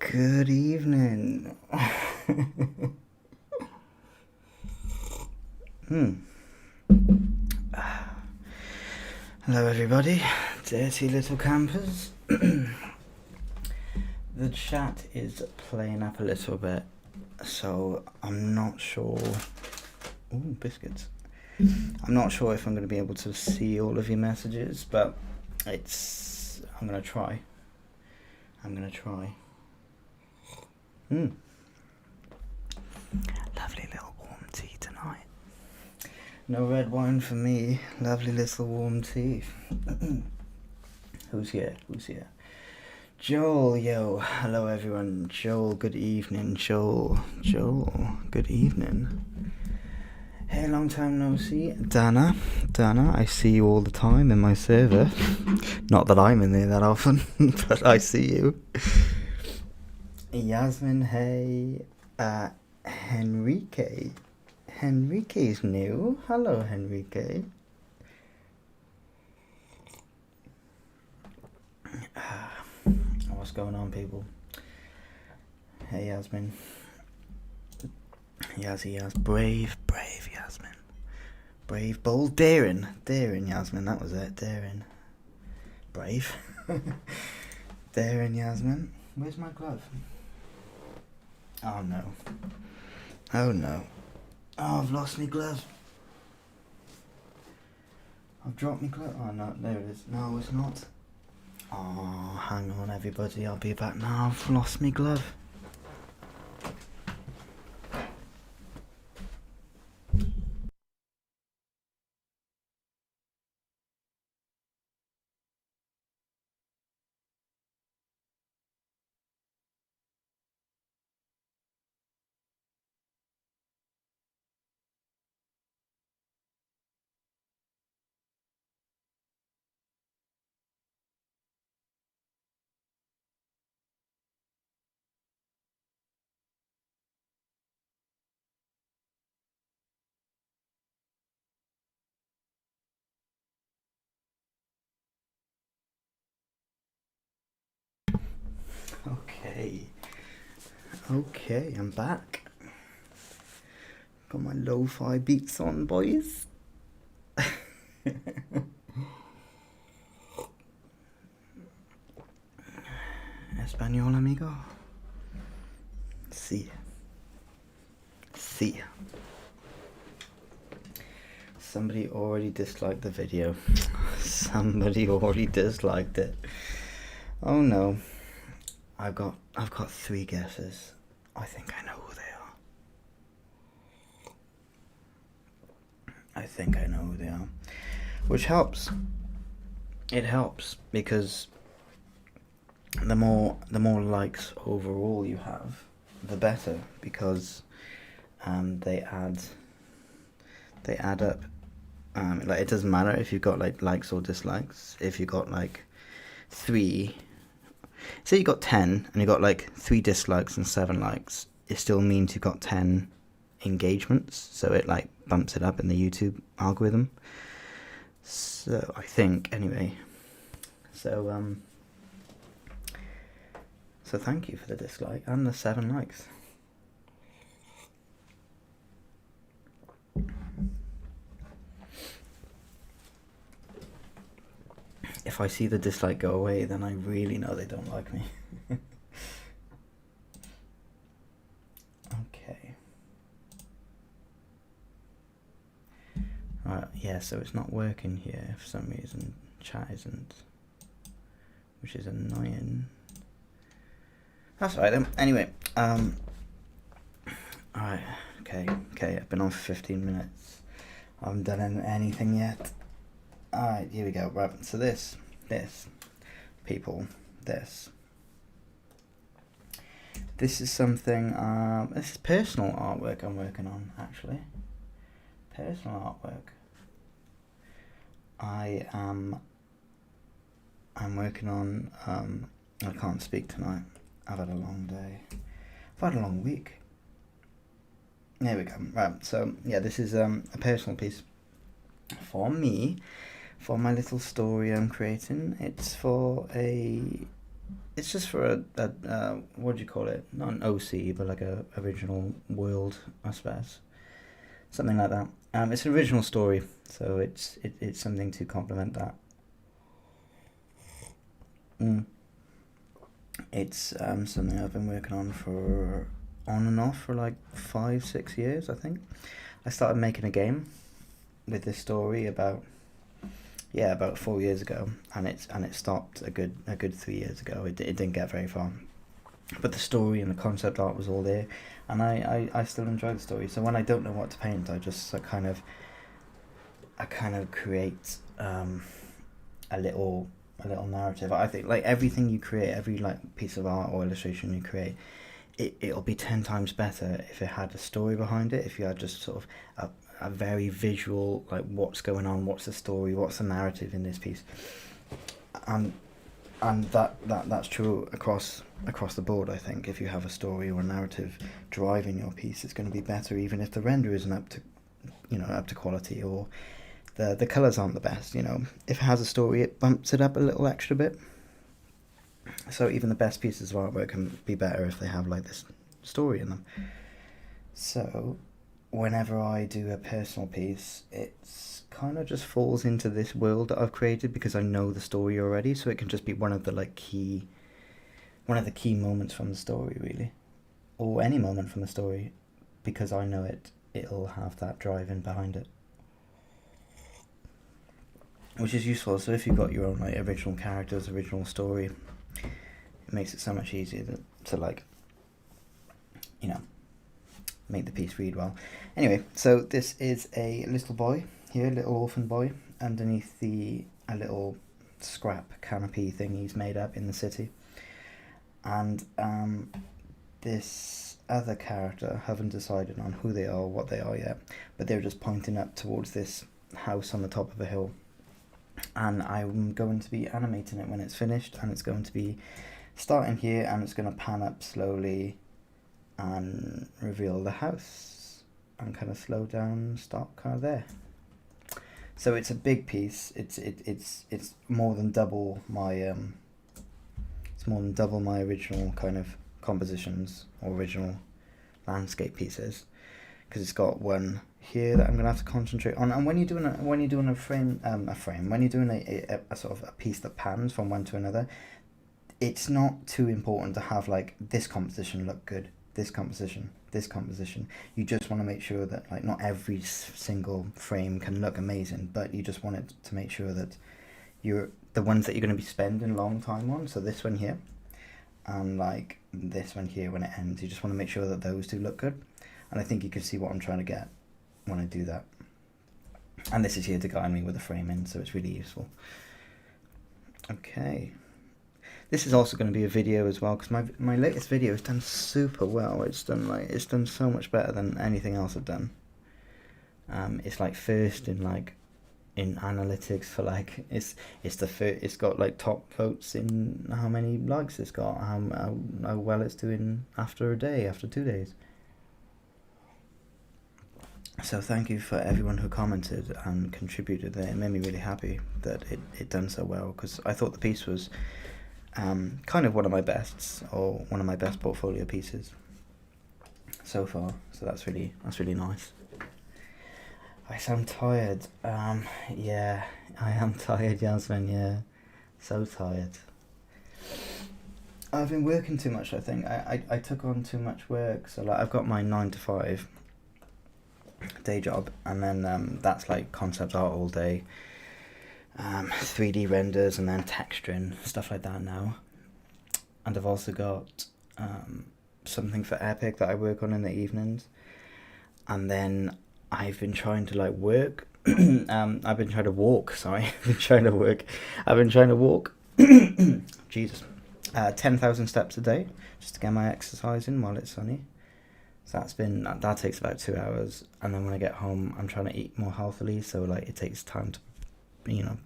Good evening. Hello everybody, dirty little campers. The chat is playing up a little bit, so I'm not sure. Ooh, biscuits. I'm not sure if I'm going to be able to see all of your messages, but I'm going to try. Lovely little warm tea tonight. No red wine for me. Lovely little warm tea. Who's here? Joel, yo. Hello everyone. Joel, good evening. Joel, good evening. Hey, long time no see. Dana, I see you all the time in my server. Not that I'm in there that often, but I see you. Yasmin, hey. Henrique's new. Hello, Henrique. What's going on, people? Hey, Yasmin. Yaz. Brave Yasmin. Brave, bold, daring, Yasmin. That was it, daring. Brave. Daring, Yasmin. Where's my glove? Oh no. Oh, I've lost my glove. I've dropped my glove. Oh no, there it is. No, it's not. Oh, hang on everybody, I'll be back now. I've lost my glove. Okay, I'm back. Got my lo-fi beats on, boys. Espanol, amigo. Sí. Somebody already disliked the video. Somebody already disliked it. Oh no. I've got 3 guesses. I think I know who they are. Which helps. It helps because the more likes overall you have, the better, because they add up. Like, it doesn't matter if you've got like likes or dislikes. If you got like 3, say you got 10 and you got like 3 dislikes and 7 likes, it still means you got 10 engagements, so it like bumps it up in the YouTube algorithm. So I think, anyway. So thank you for the dislike and the 7 likes. If I see the dislike go away, then I really know they don't like me. Okay. Yeah, so it's not working here for some reason. Chat isn't, which is annoying. That's right then. Anyway, alright, okay, I've been on for 15 minutes. I haven't done anything yet. Alright, here we go. Right, so this, people, this is something, this is personal artwork I'm working on, actually. Personal artwork. I'm working on, I can't speak tonight. I've had a long day. I've had a long week. There we go. Right, so yeah, this is a personal piece for me, for my little story I'm creating. It's just for a what do you call it? Not an OC, but like a original world, I suppose, something like that. It's an original story, so it's something to complement that. Mm. It's something I've been working on for on and off for like 5 6 years, I think. I started making a game with this story about 4 years ago, and it stopped a good 3 years ago. It didn't get very far, but the story and the concept art was all there, and I still enjoy the story. So when I don't know what to paint, I just kind of create a little narrative. I think like everything you create, every like piece of art or illustration you create, it'll be 10 times better if it had a story behind it. If you had just sort of a very visual, like what's going on, what's the story, what's the narrative in this piece, and that's true across the board. I think if you have a story or a narrative driving your piece, it's going to be better, even if the render isn't up to quality, or the colors aren't the best. If it has a story, it bumps it up a little extra bit. So even the best pieces of artwork can be better if they have like this story in them. So whenever I do a personal piece, it's kind of just falls into this world that I've created because I know the story already. So it can just be one of the key moments from the story, really, or any moment from the story, because I know it'll have that drive in behind it, which is useful. So if you've got your own like original characters, original story, it makes it so much easier to make the piece read well. Anyway, so this is a little boy here, little orphan boy, underneath a little scrap canopy thing he's made up in the city. And this other character, haven't decided on who they are or what they are yet, but they're just pointing up towards this house on the top of a hill. And I'm going to be animating it when it's finished, and it's going to be starting here, and it's going to pan up slowly and reveal the house and kind of slow down, stop kind of there. So it's a big piece. It's more than double my original kind of compositions or original landscape pieces, because it's got one here that I'm gonna have to concentrate on. And when you're doing a frame, when you're doing a sort of a piece that pans from one to another, it's not too important to have like this composition look good, this composition. You just want to make sure that like not every single frame can look amazing, but you just want it to make sure that the ones that you're going to be spending long time on, so this one here and like this one here when it ends, you just want to make sure that those two look good. And I think you can see what I'm trying to get when I do that. And this is here to guide me with the frame in, so it's really useful. Okay. This is also going to be a video as well, because my latest video has done super well. It's done so much better than anything else I've done. It's like first in analytics for like it's got like top votes in how many likes it's got, how well it's doing after 2 days. So thank you for everyone who commented and contributed there. It made me really happy that it done so well, because I thought the piece was kind of one of my bests, or one of my best portfolio pieces so far. So that's really nice. I sound tired. Yeah, I am tired, Yasmin. Yeah, so tired. I've been working too much. I think I took on too much work. So like I've got my 9 to 5 day job, and then that's like concept art all day, 3D renders, and then texturing, stuff like that now. And I've also got something for Epic that I work on in the evenings, and then I've been trying to like work. I've been trying to walk. Sorry, I've been trying to walk. Jesus, 10,000 steps a day just to get my exercise in while it's sunny. So that takes about 2 hours, and then when I get home, I'm trying to eat more healthily. So like it takes time to,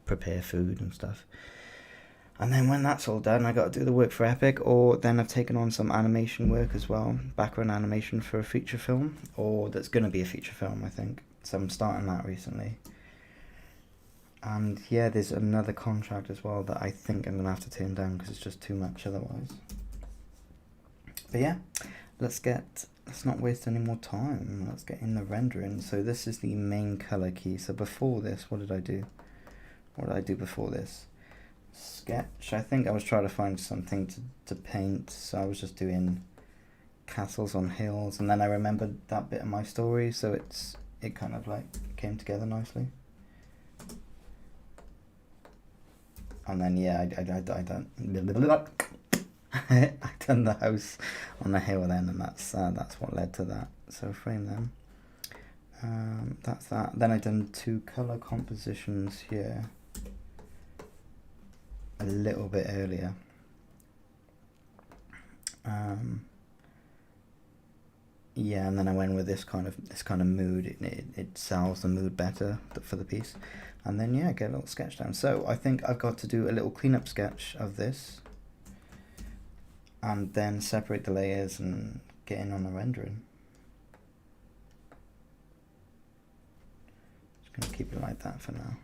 prepare food and stuff. And then when that's all done, I got to do the work for Epic, or then I've taken on some animation work as well, background animation for a feature film, or that's going to be a feature film, I think. So I'm starting that recently. And yeah, there's another contract as well that I think I'm gonna have to turn down because it's just too much otherwise. But yeah, let's not waste any more time. Let's get in the rendering. So this is the main color key. So before this, what did I do? What did I do before this? Sketch. I think I was trying to find something to paint, so I was just doing castles on hills, and then I remembered that bit of my story, so it kind of like came together nicely. And then yeah, I done I done the house on the hill then, and that's what led to that. So frame them. That's that. Then I done 2 color compositions here a little bit earlier. Yeah, and then I went with this kind of mood. It sells the mood better for the piece. And then yeah, get a little sketch down. So I think I've got to do a little cleanup sketch of this, and then separate the layers and get in on the rendering. Just gonna keep it like that for now.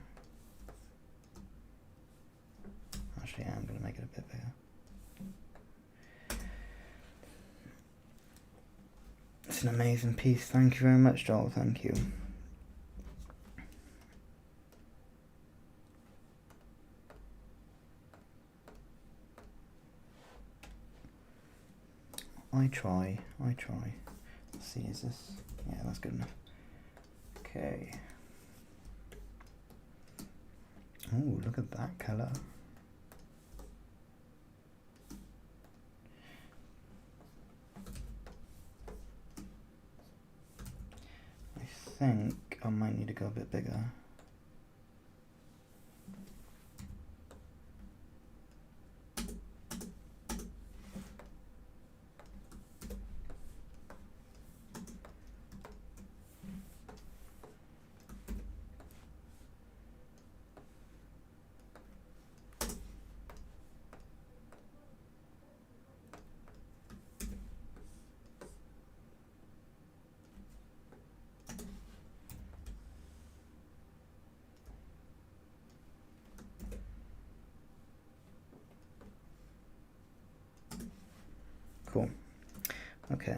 Actually, yeah, I'm gonna make it a bit bigger. It's an amazing piece. Thank you very much, Joel. Thank you. I try. Let's see, is this? Yeah, that's good enough. Okay. Oh, look at that colour. I think I might need to go a bit bigger. Cool. Okay.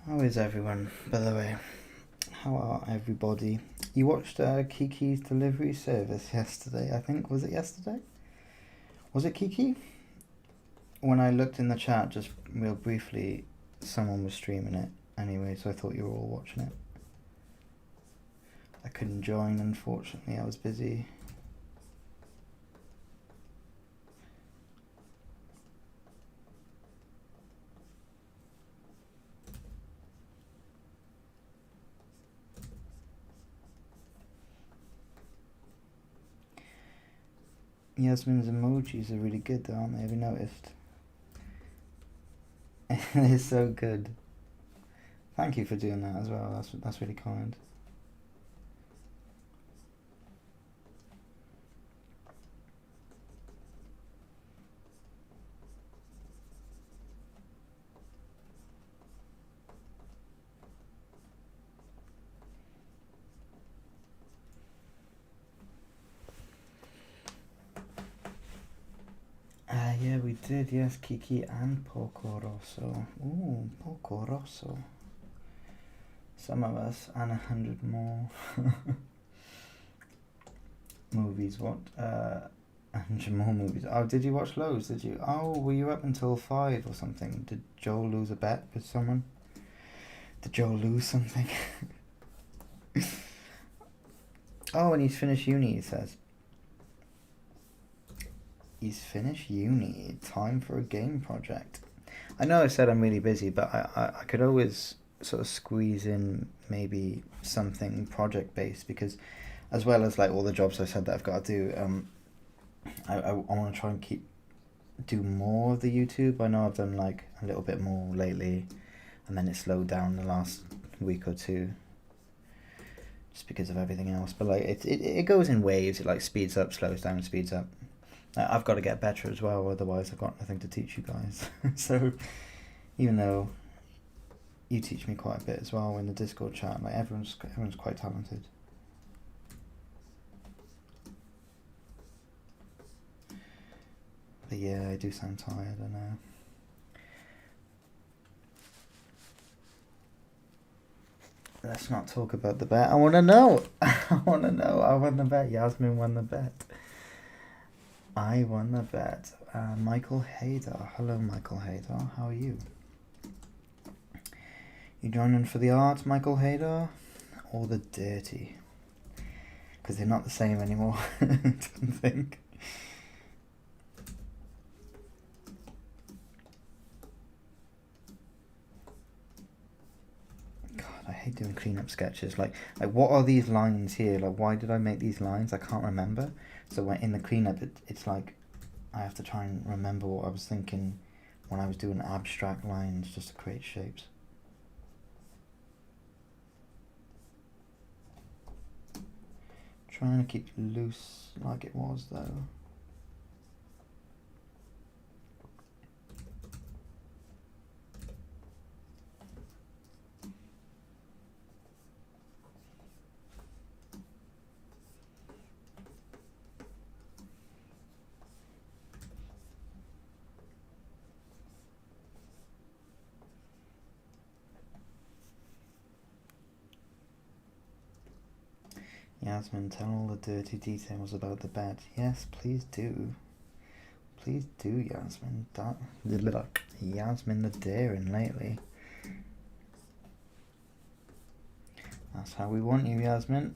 How is everyone, by the way? How are everybody? You watched Kiki's delivery service yesterday, I think. Was it yesterday? Was it Kiki? When I looked in the chat, just real briefly, someone was streaming it anyway, so I thought you were all watching it. I couldn't join, unfortunately. I was busy. Yasmin's emojis are really good though, aren't they? Have you noticed? They're so good. Thank you for doing that as well. That's really kind. Yeah, we did. Yes, Kiki and Porco Rosso. Ooh, Porco Rosso. Some of us and 100 more. Movies, what? 100 more movies. Oh, did you watch loads? Did you? Oh, were you up until 5 or something? Did Joel lose a bet with someone? Did Joel lose something? Oh, and he's finished uni, he says. He's finished uni. Time for a game project. I know I said I'm really busy, but I could always sort of squeeze in maybe something project based, because as well as like all the jobs I said that I've got to do, I want to try and do more of the YouTube. I know I've done like a little bit more lately, and then it slowed down the last week or two just because of everything else. But like it goes in waves. It like speeds up, slows down, speeds up. I've got to get better as well, otherwise I've got nothing to teach you guys. So even though you teach me quite a bit as well in the Discord chat, like everyone's quite talented. But yeah, I do sound tired, I know. Let's not talk about the bet. I want to know. I want to know. I won the bet. Yasmin won the bet. I won the bet. Michael Hader. Hello, Michael Hader. How are you? You joining for the art, Michael Hader? Or the dirty? Because they're not the same anymore, I don't think. I hate doing cleanup sketches. Like what are these lines here? Like, why did I make these lines? I can't remember. So when in the cleanup, it's like I have to try and remember what I was thinking when I was doing abstract lines just to create shapes. Trying to keep loose like it was though. Yasmin, tell all the dirty details about the bet. Yes, please do. Please do, Yasmin. Yasmin the daring lately. That's how we want you, Yasmin.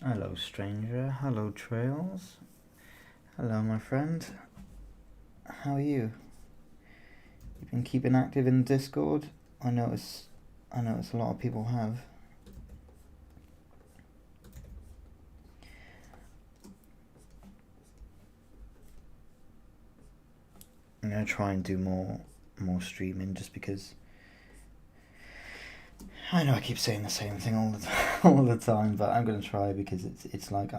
Hello, stranger. Hello, Trails. Hello, my friend. How are you? You've been keeping active in Discord? I notice a lot of people have. I'm gonna try and do more streaming just because I know I keep saying the same thing all the time, but I'm gonna try because it's like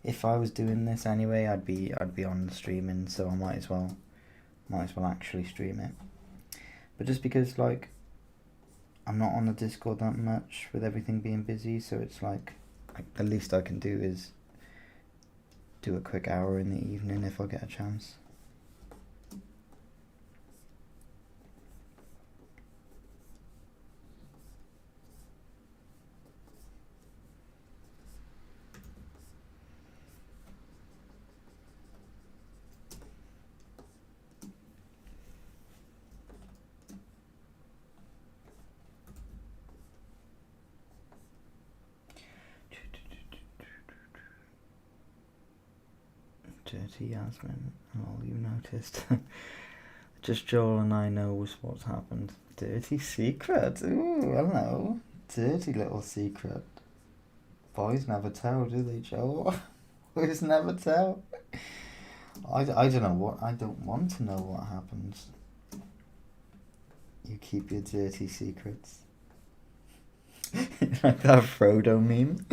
if I was doing this anyway, I'd be on the streaming, so I might as well actually stream it. But just because like I'm not on the Discord that much with everything being busy, so it's like the least I can do is do a quick hour in the evening if I get a chance. Dirty Yasmin, all you noticed. Just Joel and I knows what's happened. Dirty secret. Ooh, hello. Dirty little secret. Boys never tell, do they, Joel? Boys never tell. I don't know what. I don't want to know what happens. You keep your dirty secrets. Like that Frodo meme.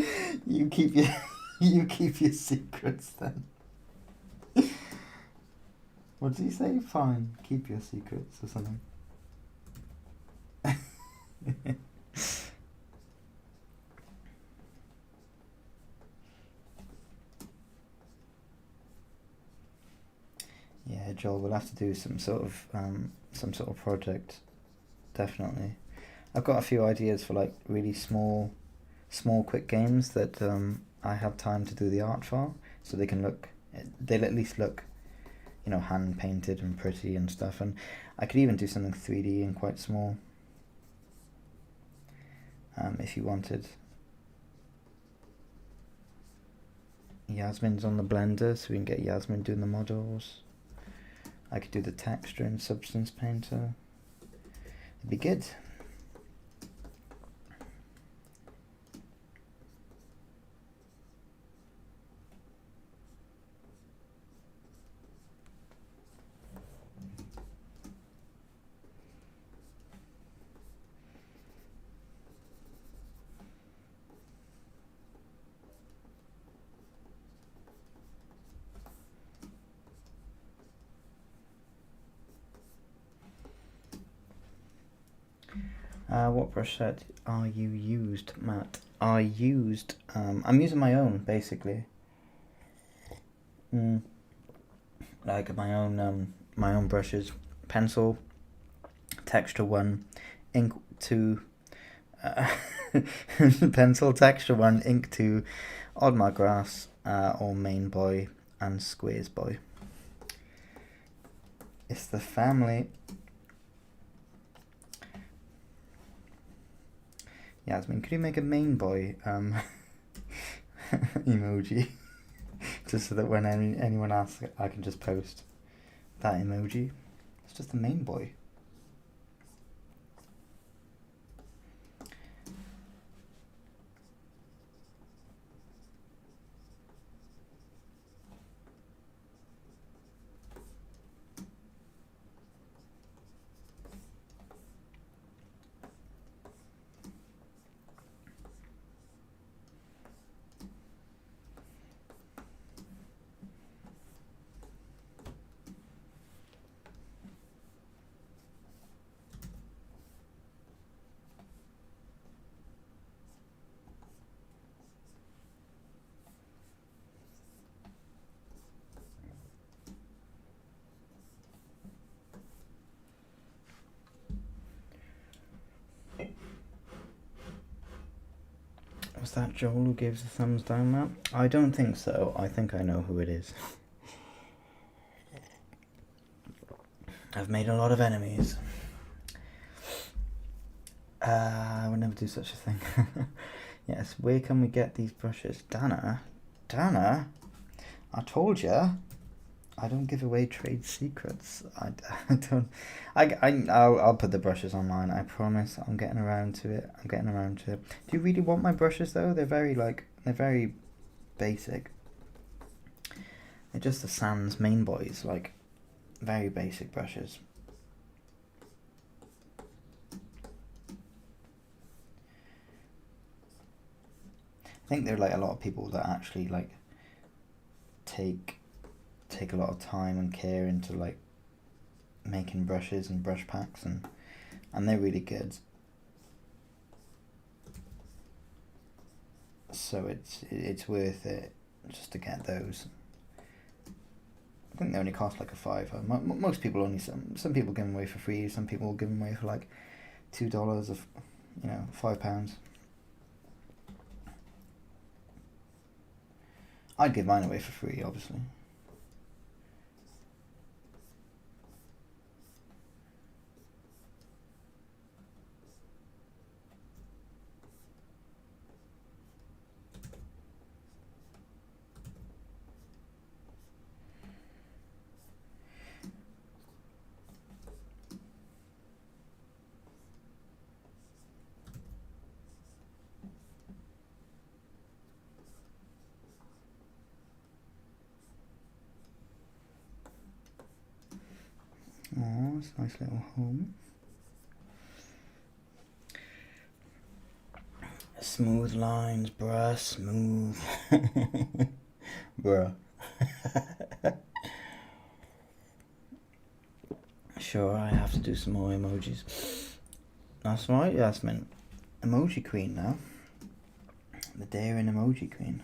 You keep your secrets then. What did he say? Fine, keep your secrets or something. Yeah, Joel, we'll have to do some sort of project. Definitely. I've got a few ideas for like really small, quick games that I have time to do the art for, so they'll at least look, hand painted and pretty and stuff. And I could even do something 3D and quite small. if you wanted. Yasmin's on the blender, so we can get Yasmin doing the models. I could do the texture in Substance Painter. It'd be good. What brush set are you used, Matt? I'm using my own, basically. Like my own brushes. Pencil, Texture 1, Ink 2, Pencil, Texture 1, Ink 2, Oddmar Grass, or Main Boy, and Squares Boy. It's the family. Yasmin, could you make a Main Boy emoji? Just so that when anyone asks, I can just post that emoji. It's just the Main Boy. Was that Joel who gave the thumbs down, Matt? I don't think so. I think I know who it is. I've made a lot of enemies. I would never do such a thing. Yes, where can we get these brushes? Dana, I told ya, I don't give away trade secrets. I don't. I'll put the brushes online. I promise. I'm getting around to it. Do you really want my brushes though? They're very basic. They're just the Sans Main Boys, like very basic brushes. I think there are like a lot of people that actually like take a lot of time and care into like making brushes and brush packs, and they're really good. So it's worth it just to get those. I think they only cost like a £5. Most people only some people give them away for free. Some people give them away for like $2 of, £5. I'd give mine away for free, obviously. Oh, it's a nice little home. Smooth lines, bruh, smooth. Bruh. Sure, I have to do some more emojis. That's right, Yasmin. Emoji Queen now. The daring Emoji Queen.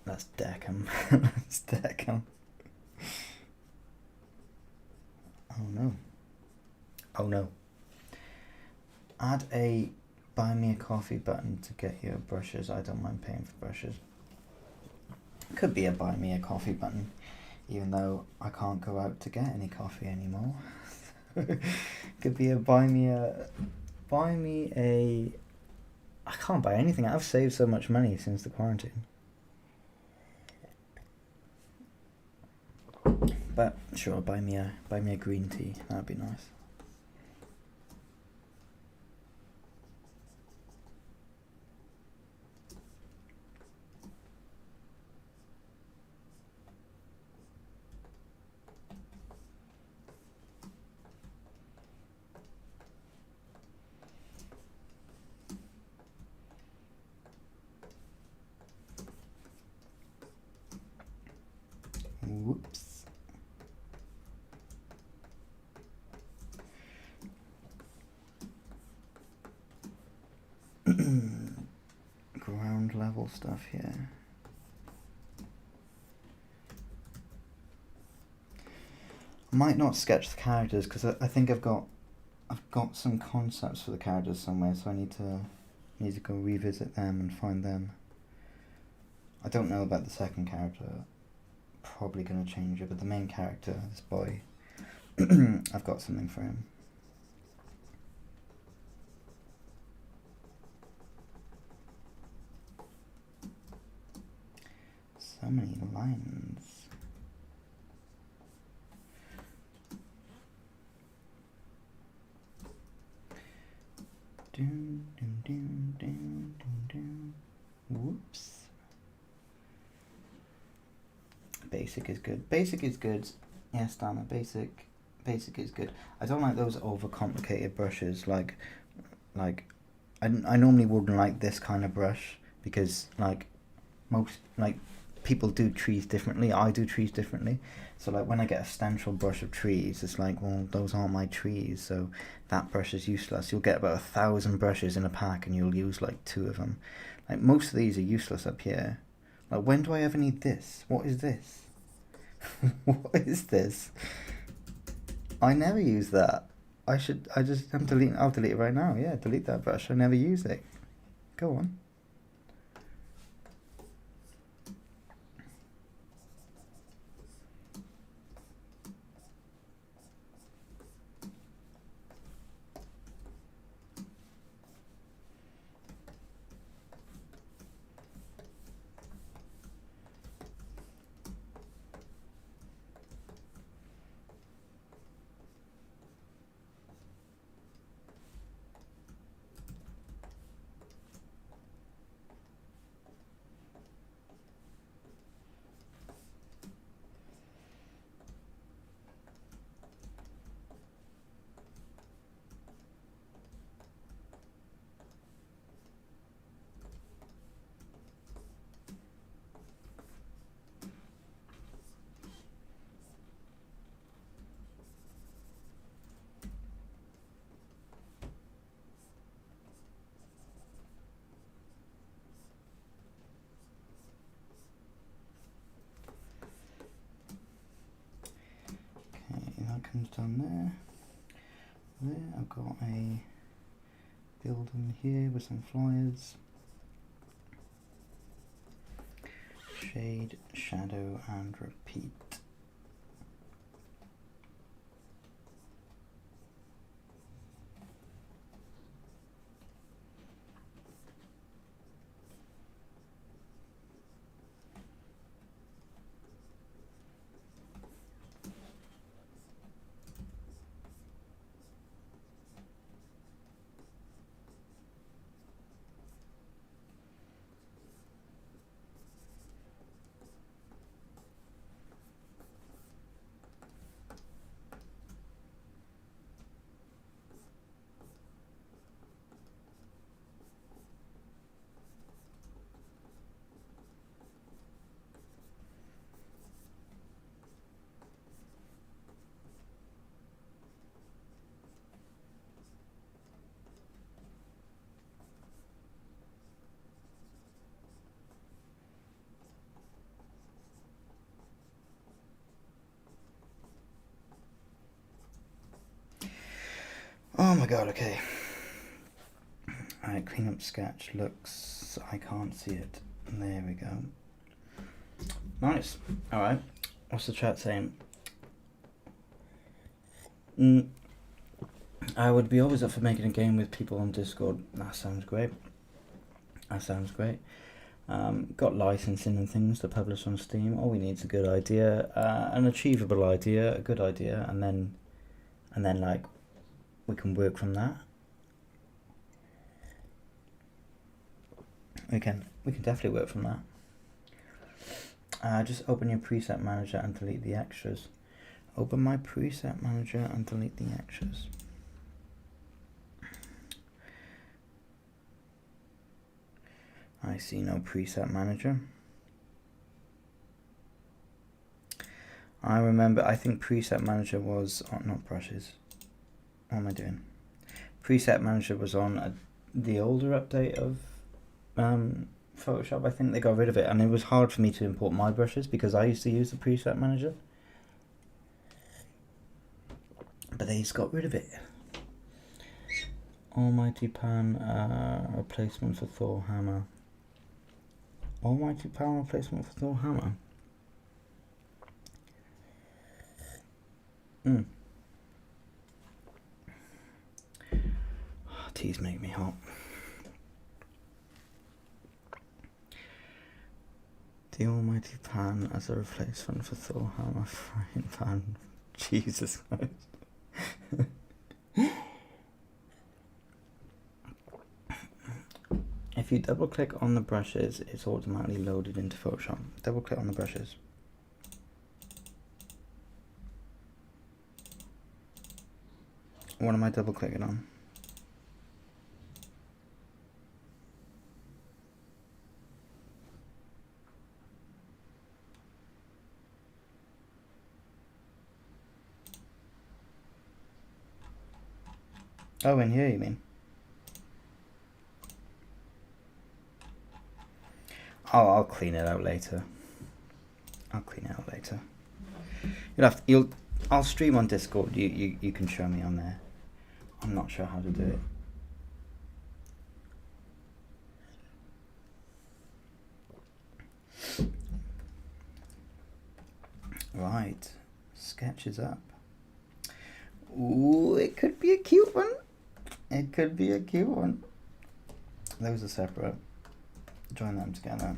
That's Deckham. That's Deckham. Oh no. Add a buy me a coffee button to get your brushes. I don't mind paying for brushes. Could be a buy me a coffee button, even though I can't go out to get any coffee anymore. Could be a buy me a buy me a... I can't buy anything. I've saved so much money since the quarantine. But sure, buy me a green tea. That'd be nice. Whoops. Ground level stuff here. I might not sketch the characters because I think I've got some concepts for the characters somewhere, so I need to go revisit them and find them. I don't know about the second character. Probably gonna change it, but the main character, this boy, I've got something for him. So many lines. Dun, dun, dun, dun, dun, dun. Whoops. Basic is good. Basic is good. Yes, Dana, basic is good. I don't like those overcomplicated brushes. Like I normally wouldn't like this kind of brush because most people do trees differently. I do trees differently. So when I get a stencil brush of trees, it's like, well, those aren't my trees, so that brush is useless. You'll get about 1,000 brushes in a pack and you'll use 2 of them. Most of these are useless up here. When do I ever need this? What is this? What is this? I never use that. I'm deleting. I'll delete it right now. Yeah, delete that brush. I never use it. Go on. Comes down there. I've got a building here with some flyers. Shade, shadow, and repeat. Oh my god, okay. Alright, clean up sketch looks... I can't see it. There we go. Nice. Alright. What's the chat saying? I would be always up for making a game with people on Discord. That sounds great. That sounds great. Got licensing and things to publish on Steam. All we need is a good idea, an achievable idea, a good idea, and then like we can work from that. We can definitely work from that. Just open your preset manager and delete the extras. Open my preset manager and delete the extras. I see no preset manager. I remember, I think preset manager was on, not brushes. What am I doing? Preset manager was on the older update of Photoshop. I think they got rid of it, and it was hard for me to import my brushes because I used to use the preset manager. But they just got rid of it. Almighty Pan replacement for Thor hammer. Almighty Pan replacement for Thor hammer. Teas make me hot. The Almighty Pan as a replacement for Thor hammer frying pan. Jesus Christ. If you double click on the brushes, it's automatically loaded into Photoshop. Double click on the brushes. What am I double clicking on? Oh, in here you mean? Oh, I'll clean it out later. I'll stream on Discord. You can show me on there. I'm not sure how to do it. Right, sketch is up. Ooh, it could be a cute one. It could be a cute one. Those are separate. Join them together.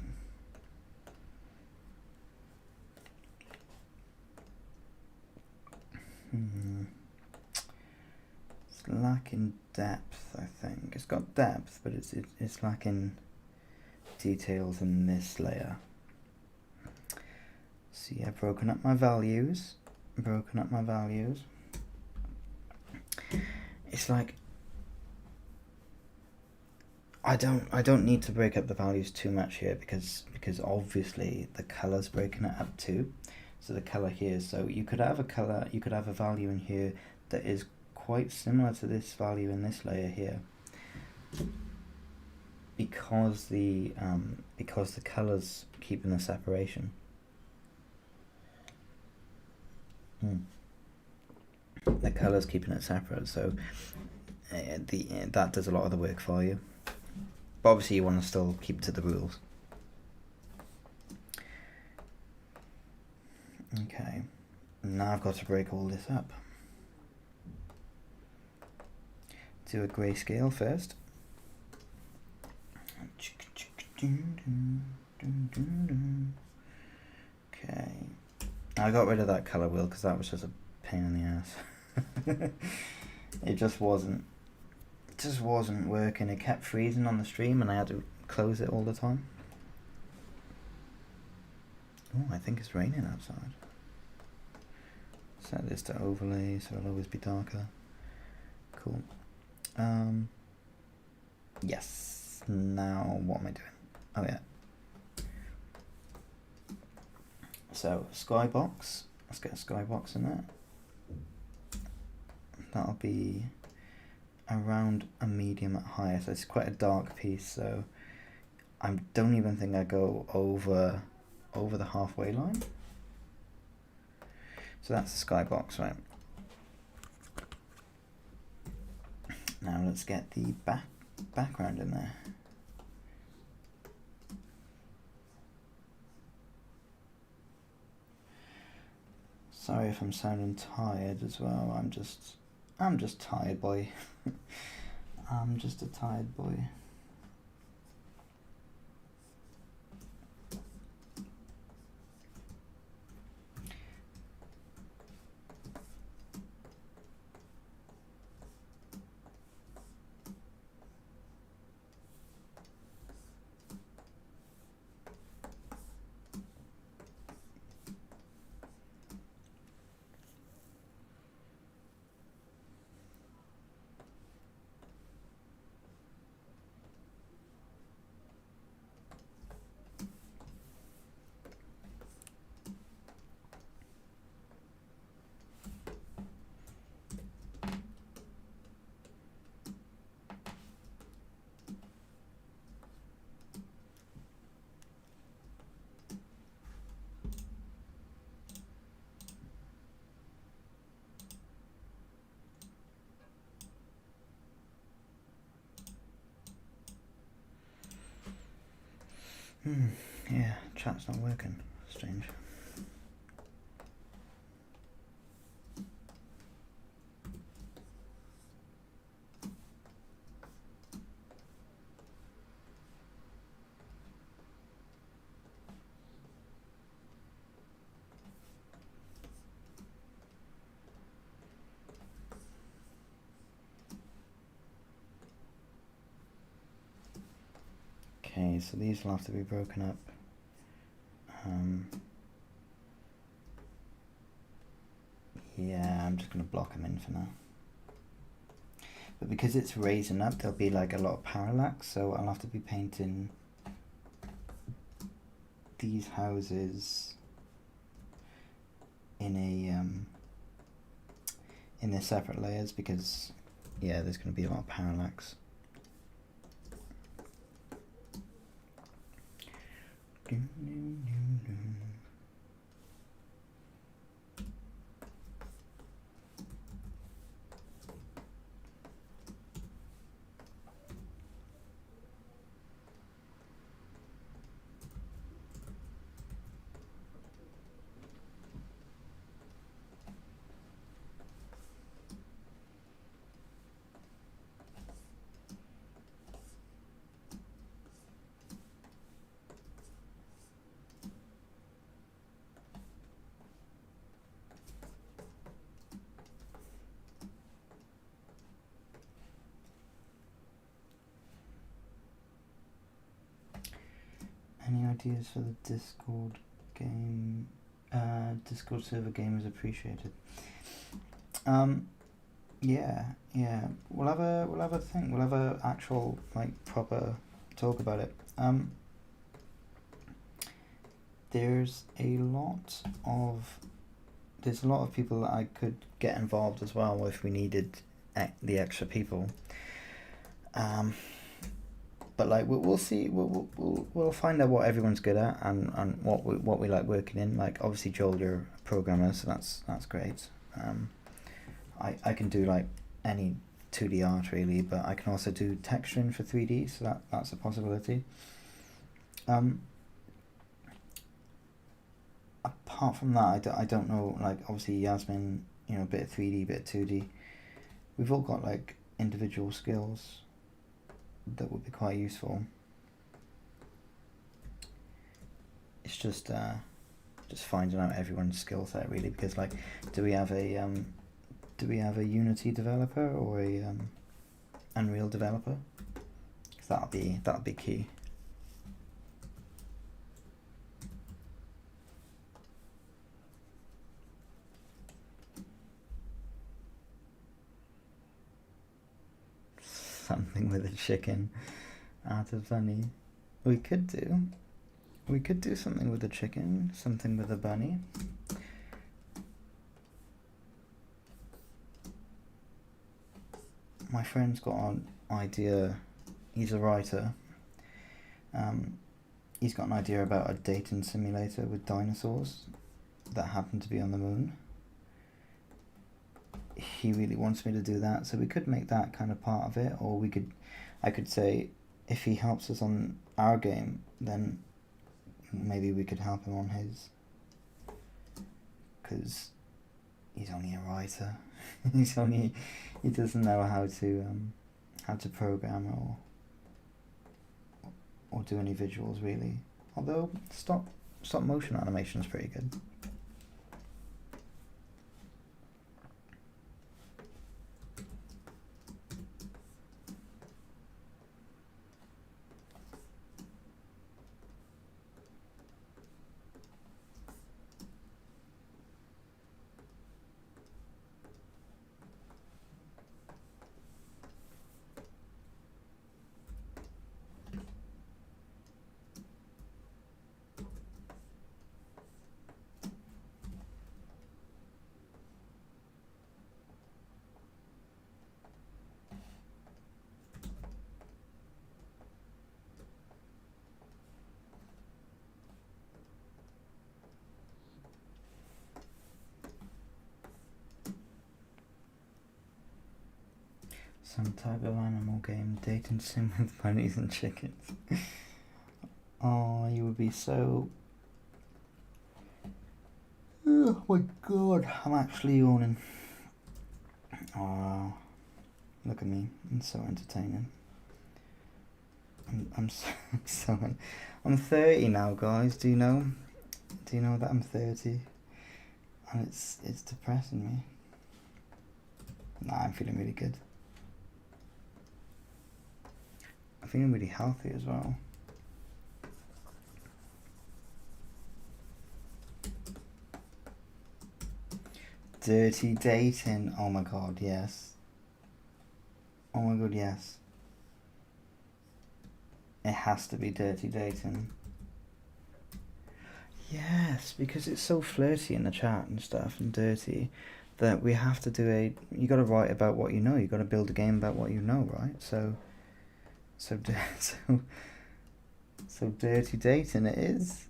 It's lacking depth, I think. It's got depth, but it's lacking details in this layer. See, I've broken up my values. It's like I don't need to break up the values too much here because obviously the color's breaking it up too. So the color here, so you could have a value in here that is quite similar to this value in this layer here, because the color's keeping the separation. The color's keeping it separate, so that does a lot of the work for you. But obviously you want to still keep to the rules. Okay, now I've got to break all this up. Do a grayscale first. Okay, I got rid of that color wheel because that was just a pain in the ass. It just wasn't working. It kept freezing on the stream and I had to close it all the time. Oh, I think it's raining outside. Set this to overlay so it'll always be darker. Cool. Yes. Now what am I doing? Oh yeah. So skybox. Let's get a skybox in there. That'll be around a medium at highest. So it's quite a dark piece, so I don't even think I go over the halfway line. So that's the skybox, right? Now let's get the background in there. Sorry if I'm sounding tired as well. I'm just I'm just tired, boy. I'm just a tired boy. Yeah, chat's not working. Strange. Okay, so these will have to be broken up. Yeah, I'm just going to block them in for now. But because it's raising up, there'll be like a lot of parallax, so I'll have to be painting these houses in their separate layers, because yeah, there's going to be a lot of parallax. Any ideas for the Discord game? Discord server game is appreciated. Yeah. We'll have a thing. We'll have a actual like proper talk about it. There's a lot of people that I could get involved as well if we needed the extra people. But like we'll see. We'll find out what everyone's good at and what we like working in. Like obviously Joel, you're a programmer, so that's great. I can do like any 2D art really, but I can also do texturing for 3D, so that's a possibility. Apart from that, I don't know. Like obviously Yasmin, a bit of 3D, bit of 2D. We've all got like individual skills that would be quite useful. It's just finding out everyone's skill set really, because like, do we have a Unity developer or a Unreal developer? Because that'll be key. Something with a chicken out of bunny. We could do something with a chicken, something with a bunny. My friend's got an idea. He's a writer. He's got an idea about a dating simulator with dinosaurs that happen to be on the moon. He really wants me to do that, so we could make that kind of part of it, or I could say if he helps us on our game, then maybe we could help him on his, because he's only a writer. He doesn't know how to program or do any visuals really. Although stop motion animation is pretty good. Some type of animal game, dating sim with bunnies and chickens. Oh, you would be so... Oh my god, I'm actually yawning. Oh, look at me, I'm so entertaining. I'm I'm 30 now, guys. Do you know that I'm 30? And it's depressing me. Nah, I'm feeling really good. I'm feeling really healthy as well. Dirty dating. Oh my god, yes. Oh my god, yes. It has to be dirty dating. Yes, because it's so flirty in the chat and stuff and dirty that we have to do you got to write about what you know. You got to build a game about what you know, right? So dirty dating it is.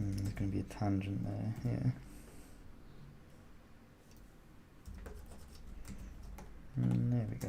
There's going to be a tangent there, yeah. There we go.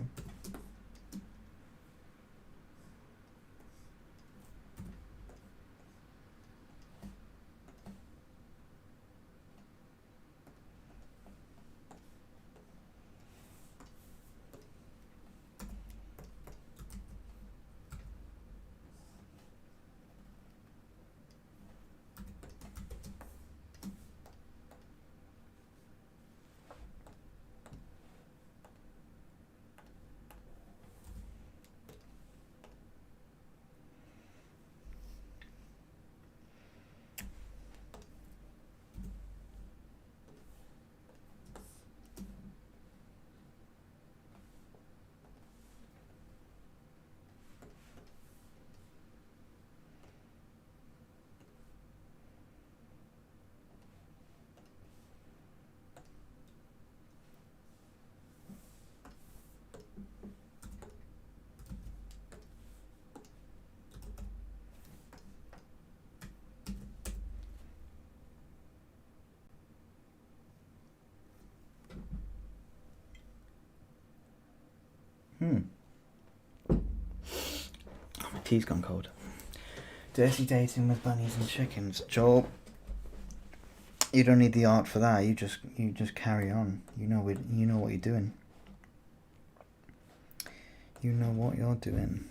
My tea's gone cold. Dirty dating with bunnies and chickens. Joel, you don't need the art for that. You just carry on. You know what you're doing. You know what you're doing.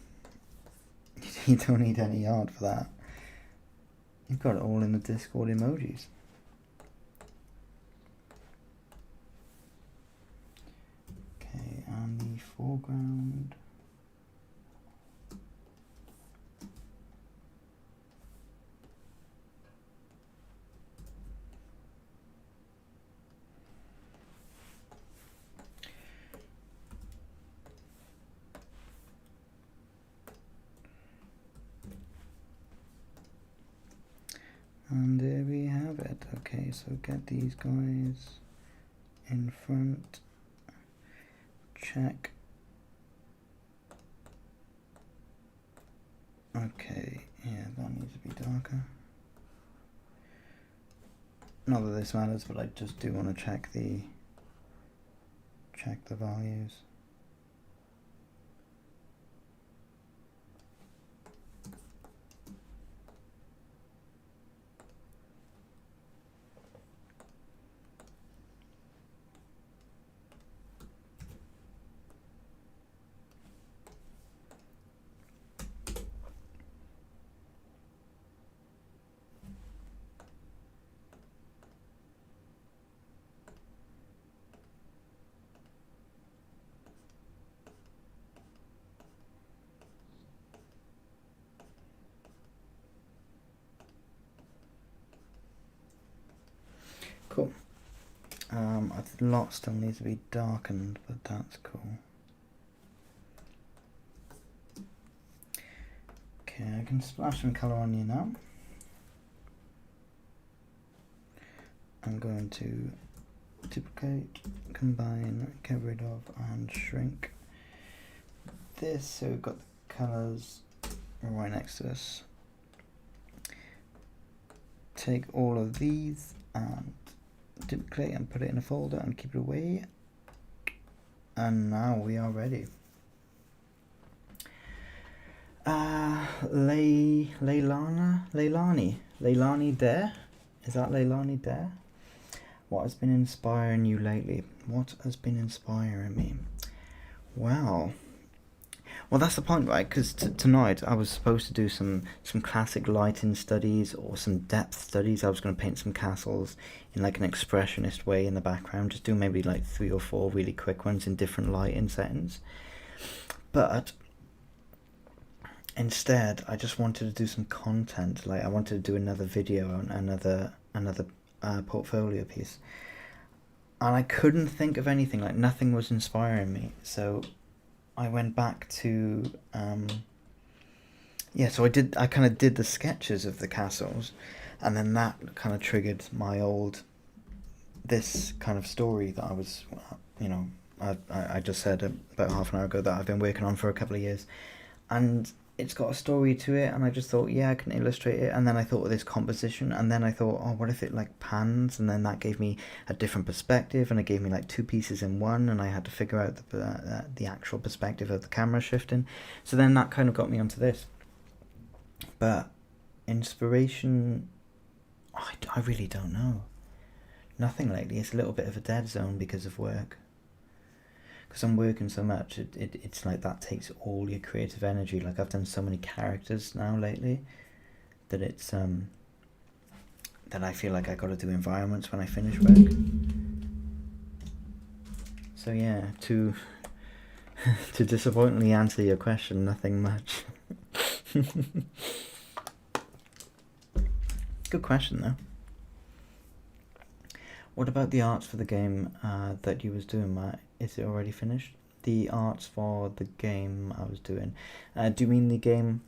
You don't need any art for that. You've got it all in the Discord emojis. Okay, and the foreground. And there we have it. Okay, so get these guys in front. Check. Okay, yeah, that needs to be darker. not that this matters, but I just do want to check the values. Cool. A lot still needs to be darkened, but that's cool. Okay, I can splash some colour on you now. I'm going to duplicate, combine, get rid of, and shrink this so we've got the colours right next to us. Take all of these and duplicate and put it in a folder and keep it away. And now we are ready. Leilani Dare? Is that Leilani Dare? What has been inspiring you lately? What has been inspiring me? Well, that's the point, right? Because tonight I was supposed to do some classic lighting studies or some depth studies. I was going to paint some castles in like an expressionist way in the background. Just do maybe like 3 or 4 really quick ones in different lighting settings. But instead, I just wanted to do some content. Like I wanted to do another video on another portfolio piece, and I couldn't think of anything. Like nothing was inspiring me. So I went back to so I kind of did the sketches of the castles, and then that kind of triggered this kind of story that I was, I just said about half an hour ago that I've been working on for a couple of years, and it's got a story to it, and I just thought, yeah, I can illustrate it. And then I thought of this composition, and then I thought, oh, what if it like pans? And then that gave me a different perspective, and it gave me like 2 pieces in one, and I had to figure out the actual perspective of the camera shifting. So then that kind of got me onto this. But inspiration, I really don't know. Nothing lately. It's a little bit of a dead zone because of work. Because I'm working so much, it's like that takes all your creative energy. Like I've done so many characters now lately that it's that I feel like I got to do environments when I finish work. So yeah, to disappointingly answer your question, nothing much. Good question though. What about the arts for the game that you was doing, Matt? Is it already finished? The arts for the game I was doing. Do you mean the game,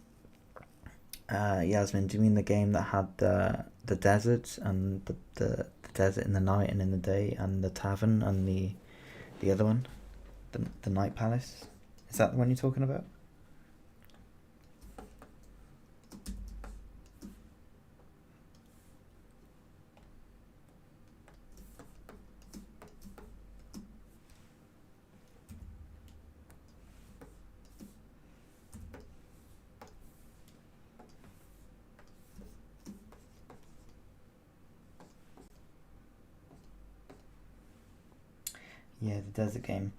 Yasmin? Do you mean the game that had the desert and the desert in the night and in the day, and the tavern and the other one, the night palace? Is that the one you're talking about? Yeah, the desert game.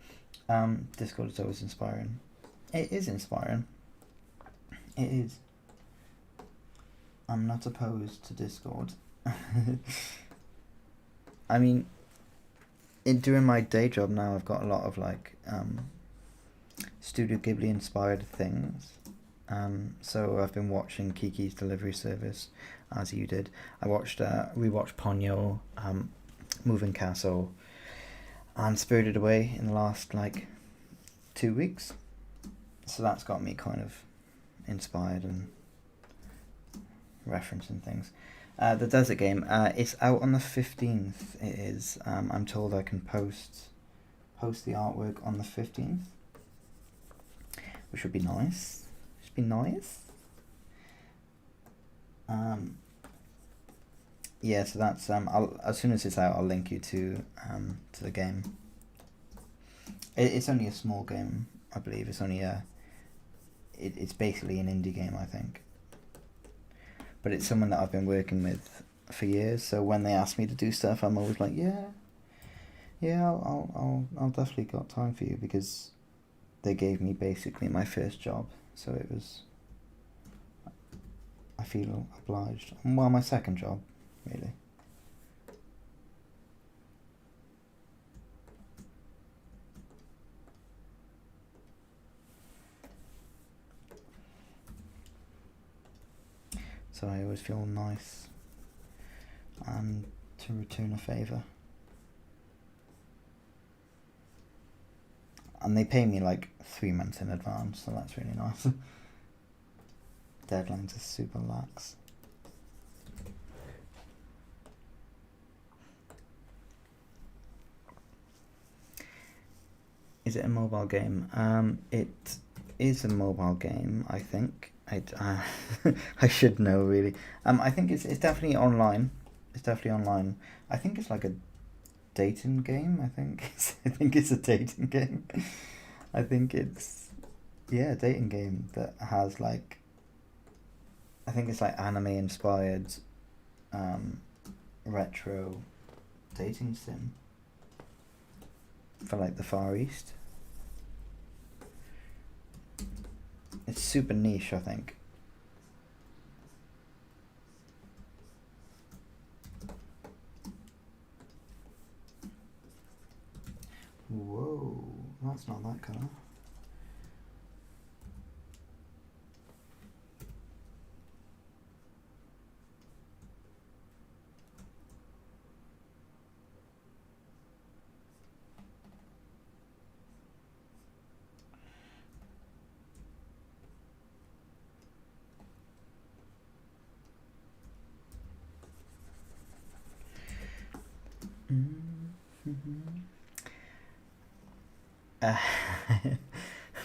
Discord is always inspiring. It is inspiring. It is. I'm not opposed to Discord. I mean, during my day job now, I've got a lot of like Studio Ghibli inspired things. So I've been watching Kiki's Delivery Service, as you did. I rewatched Ponyo, Moving Castle, and Spirited Away in the last like 2 weeks. So that's got me kind of inspired and referencing things. The desert game, it's out on the 15th. It is. I'm told I can post the artwork on the 15th, which would be nice. yeah, so that's I'll, as soon as it's out, I'll link you to the game. It's only a small game, I believe. It's only it's basically an indie game, I think. But it's someone that I've been working with for years. So when they ask me to do stuff, I'm always like, yeah, yeah, I'll definitely got time for you, because they gave me basically my first job. So it was, I feel obliged. Well, my second job, really. So I always feel nice and to return a favour. And they pay me like 3 months in advance, so that's really nice. Deadlines are super lax. Is it a mobile game? It is a mobile game, I think. I should know, really. I think it's definitely online. It's definitely online. I think it's like a dating game. I think it's a dating game. I think it's, yeah, a dating game that has like, I think it's like anime inspired, retro dating sim for like the Far East. It's super niche, I think. Whoa, that's not that colour.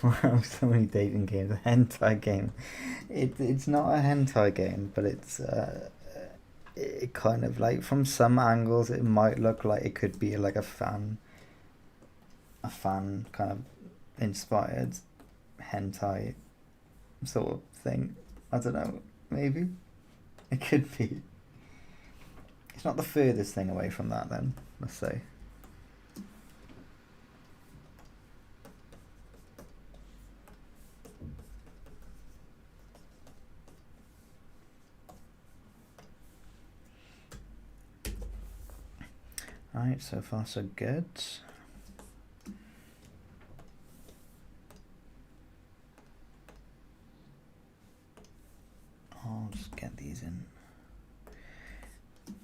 Wow, so many dating games. A hentai game. It's not a hentai game, but it kind of like, from some angles it might look like it could be like a fan kind of inspired hentai sort of thing. I don't know. Maybe it could be. It's not the furthest thing away from that, then, let's say. Alright, so far so good. I'll just get these in.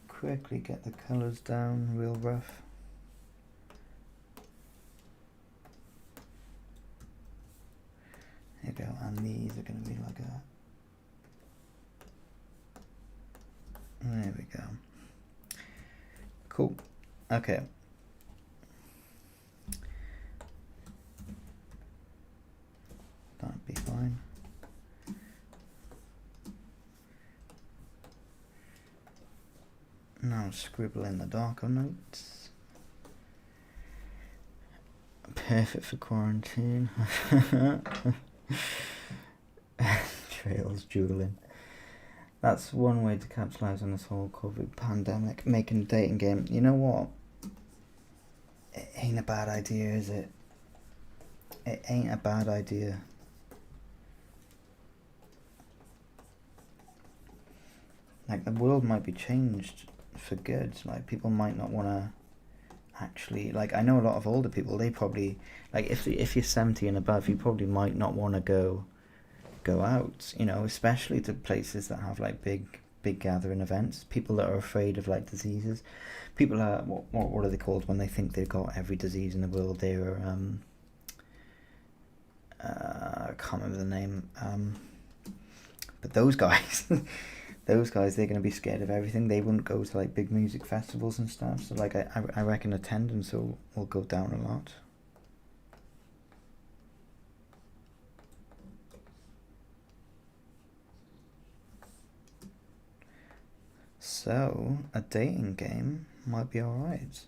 Quickly get the colours down real rough. There you go, and these are going to be like a... There we go. Cool. Okay. That'd be fine. Now scribble in the darker notes. Perfect for quarantine. Trails dueling. That's one way to capitalize on this whole COVID pandemic, making a dating game. You know what? It ain't a bad idea, is it? It ain't a bad idea. Like, the world might be changed for good. Like, people might not want to actually, like, I know a lot of older people, they probably, like, if you're 70 and above, you probably might not want to go out, you know, especially to places that have like big gathering events. People that are afraid of like diseases. People are, what are they called when they think they've got every disease in the world? They're I can't remember the name, but those guys those guys, they're going to be scared of everything. They wouldn't go to like big music festivals and stuff, so like I reckon attendance will go down a lot. So a dating game might be alright.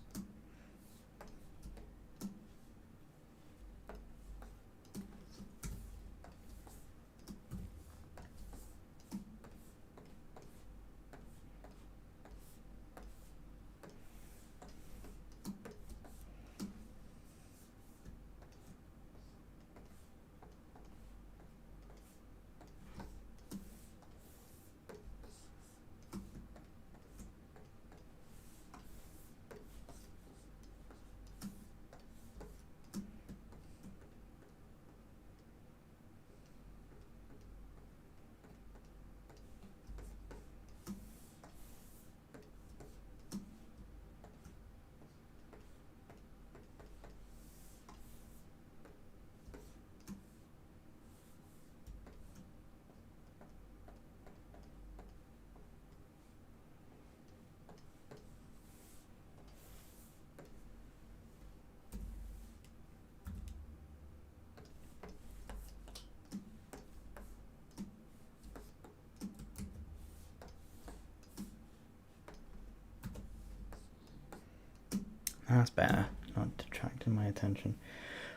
That's better. Not detracting my attention.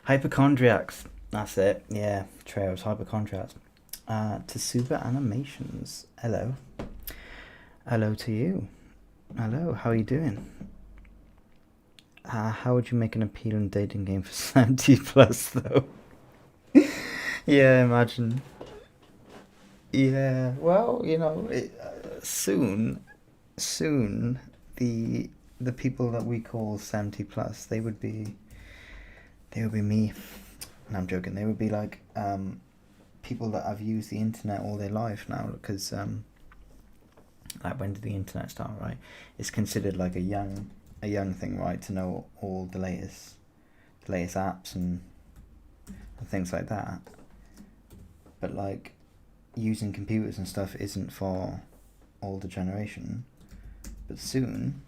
Hypochondriacs. That's it. Yeah, Trails, hypochondriacs. To Super Animations. Hello. Hello to you. Hello, how are you doing? How would you make an appealing dating game for 70 plus though? Yeah, imagine. Yeah, well, soon, soon, the people that we call 70 plus, they would be me. No, I'm joking. They would be like people that have used the internet all their life now, because like, when did the internet start? Right, it's considered like a young thing, right, to know all the latest apps and things like that. But like, using computers and stuff isn't for older generation. But soon,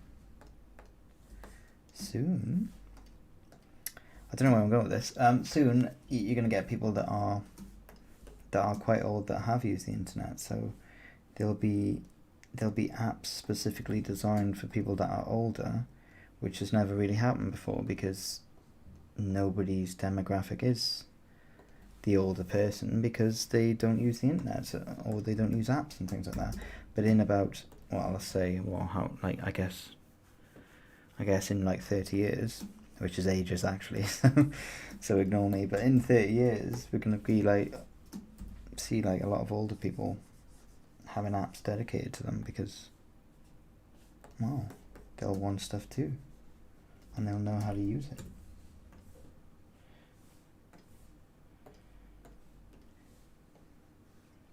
I don't know where I'm going with this. Soon you're gonna get people that are quite old that have used the internet. So there'll be apps specifically designed for people that are older, which has never really happened before, because nobody's demographic is the older person, because they don't use the internet or they don't use apps and things like that. But in about, well, let's say, I guess in like 30 years, which is ages actually, so ignore me, but in 30 years we're going to be see a lot of older people having apps dedicated to them, because, well, they'll want stuff too, and they'll know how to use it.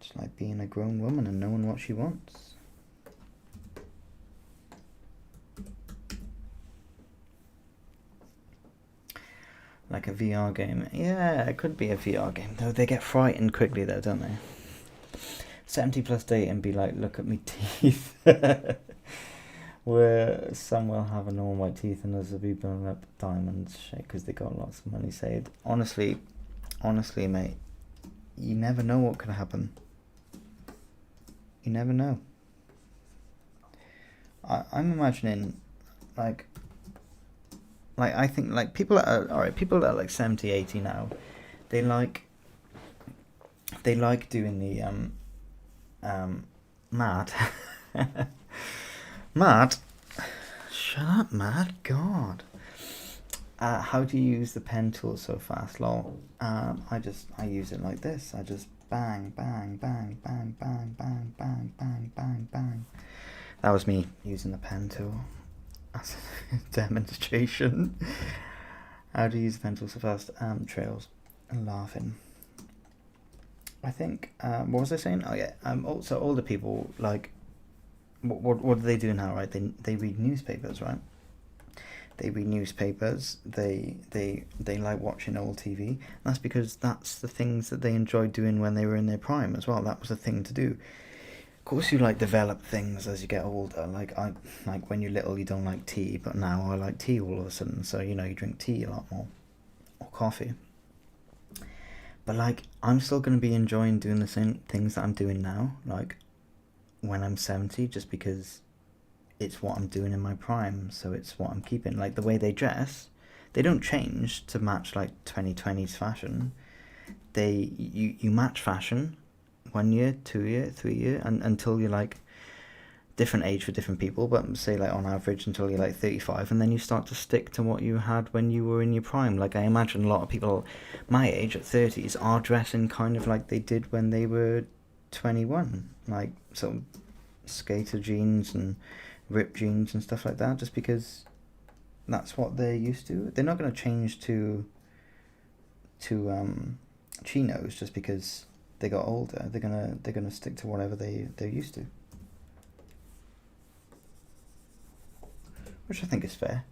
It's like being a grown woman and knowing what she wants. Like a VR game. Yeah, it could be a VR game. Though they get frightened quickly though, don't they? 70 plus date and be like, look at me teeth. Where some will have a normal white teeth and others will be blowing up diamonds because they got lots of money saved. Honestly, mate, you never know what could happen. You never know. I'm imagining, like I think, like, people that are like 70, 80 now, they like doing the Matt. Matt, shut up, Matt. God. How do you use the pen tool so fast? Lol. I use it like this. I just bang, bang, bang, bang, bang, bang, bang, bang, bang, bang. That was me using the pen tool as a demonstration. How do you use the pen tool so fast? Trails. Laughing. I think, what was I saying? Oh yeah. Also, older people, like, what do they do now, right? They read newspapers, right? They read newspapers. They like watching old TV. And that's because that's the things that they enjoyed doing when they were in their prime as well. That was a thing to do. Of course, you like develop things as you get older. Like when you're little, you don't like tea, but now I like tea all of a sudden. So you drink tea a lot more, or coffee. But like, I'm still gonna be enjoying doing the same things that I'm doing now, like when I'm 70, just because it's what I'm doing in my prime, so it's what I'm keeping. Like the way they dress, they don't change to match like 2020's fashion. You match fashion 1 year, 2 year, 3 year, and until you're like different age for different people, but say like on average until you're like 35, and then you start to stick to what you had when you were in your prime. Like I imagine a lot of people my age at 30s are dressing kind of like they did when they were 21, like sort of skater jeans and ripped jeans and stuff like that, just because that's what they're used to. They're not going to change to chinos just because they got older. They're gonna stick to whatever they're used to, which I think is fair.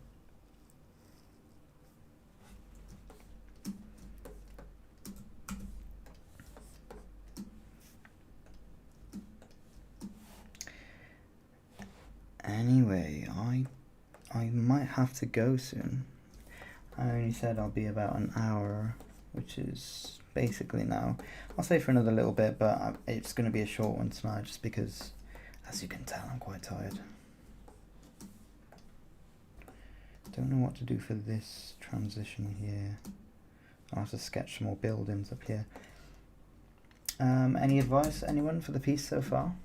Anyway, I might have to go soon. I only said I'll be about an hour, which is basically now. I'll stay for another little bit, but it's going to be a short one tonight just because, as you can tell, I'm quite tired. Don't know what to do for this transition here. I'll have to sketch some more buildings up here. Any advice, anyone, for the piece so far?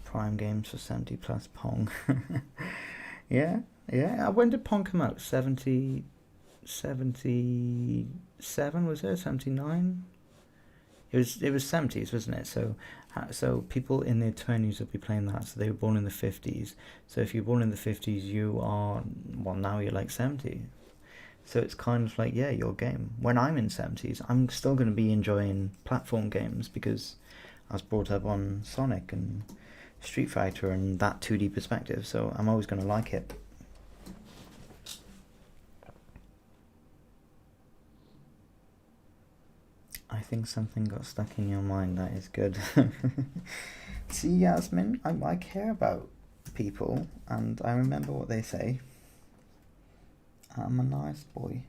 Prime games for 70 plus Pong. Yeah. When did Pong come out? 77, was it? 79? It was 70s, wasn't it? So people in their 20s will be playing that. So they were born in the 50s. So if you're born in the 50s, you are, well, now you're like 70. So it's kind of like, yeah, your game. When I'm in 70s, I'm still going to be enjoying platform games because I was brought up on Sonic and Street Fighter and that 2D perspective, so I'm always going to like it. I think something got stuck in your mind. That is good. See, Yasmin, I care about people and I remember what they say. I'm a nice boy.